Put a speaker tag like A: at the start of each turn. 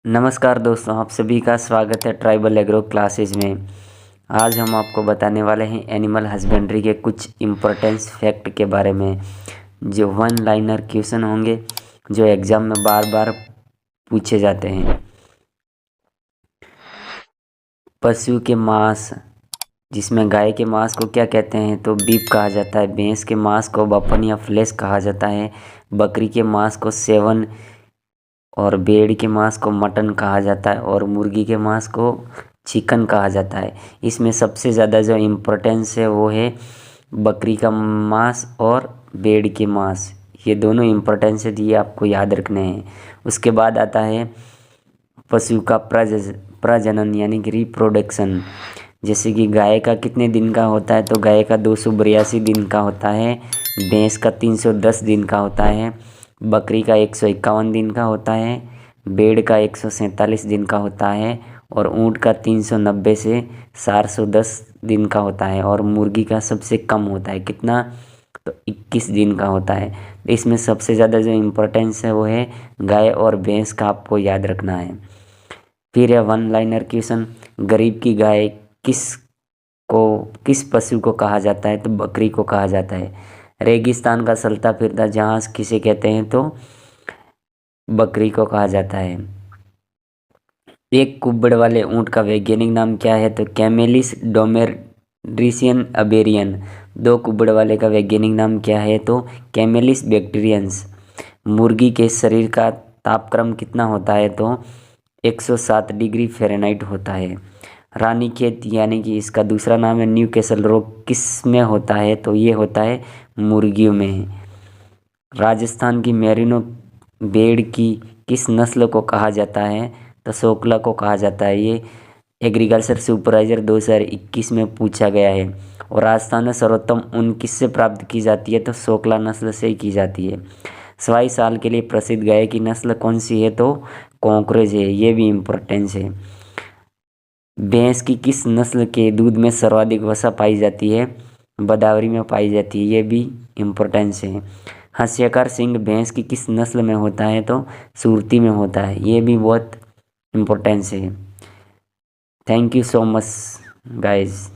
A: नमस्कार दोस्तों, आप सभी का स्वागत है ट्राइबल एग्रो क्लासेज में। आज हम आपको बताने वाले हैं एनिमल हस्बेंड्री के कुछ इम्पोर्टेंस फैक्ट के बारे में, जो वन लाइनर क्वेश्चन होंगे, जो एग्ज़ाम में बार बार पूछे जाते हैं। पशु के मांस, जिसमें गाय के मांस को क्या कहते हैं तो बीफ कहा जाता है। भैंस के मांस को बफन या फ्लेश कहा जाता है। बकरी के मांस को सेवन और भेड़ के मांस को मटन कहा जाता है और मुर्गी के मांस को चिकन कहा जाता है। इसमें सबसे ज़्यादा जो इम्पोर्टेंस है वो है बकरी का मांस और भेड़ के मांस। ये दोनों इम्पोर्टेंस है, ये आपको याद रखने हैं। उसके बाद आता है पशु का प्रजनन यानी कि रिप्रोडक्शन। जैसे कि गाय का कितने दिन का होता है तो गाय का 282 दिन का होता है। भैंस का 310 दिन का होता है। बकरी का 151 दिन का होता है। भेड़ का 147 दिन का होता है और ऊँट का 390 से 410 दिन का होता है। और मुर्गी का सबसे कम होता है, कितना तो 21 दिन का होता है। इसमें सबसे ज़्यादा जो इम्पोर्टेंस है वो है गाय और भैंस का, आपको याद रखना है। फिर है वन लाइनर क्वेश्चन, गरीब की गाय किस पशु को कहा जाता है तो बकरी को कहा जाता है। रेगिस्तान का चलता फिरता जहाज किसे कहते हैं तो बकरी को कहा जाता है। एक कुब्बड़ वाले ऊंट का वैज्ञानिक नाम क्या है तो कैमेलिस डोमेरिसियन अबेरियन। दो कुब्बड़ वाले का वैज्ञानिक नाम क्या है तो कैमेलिस बैक्टीरियंस। मुर्गी के शरीर का तापक्रम कितना होता है तो 107 डिग्री फ़ारेनहाइट होता है। रानीखेत यानी कि इसका दूसरा नाम है न्यूकैसल रोग, किस में होता है तो ये होता है मुर्गियों में। राजस्थान की मेरिनो भेड़ की किस नस्ल को कहा जाता है तो सोकला को कहा जाता है। ये एग्रीकल्चर सुपरवाइजर 2021 में पूछा गया है। और राजस्थान में सर्वोत्तम ऊन किससे प्राप्त की जाती है तो सोकला नस्ल से की जाती है। 22 साल के लिए प्रसिद्ध गाय की नस्ल कौन सी है तो कॉकरेज है, ये भी इम्पोर्टेंस है। भैंस की किस नस्ल के दूध में सर्वाधिक वसा पाई जाती है, बदावरी में पाई जाती है, ये भी इम्पोर्टेंस है। हास्यकार सिंह भैंस की किस नस्ल में होता है तो सुरती में होता है, ये भी बहुत इम्पोर्टेंस है। Thank you so much guys.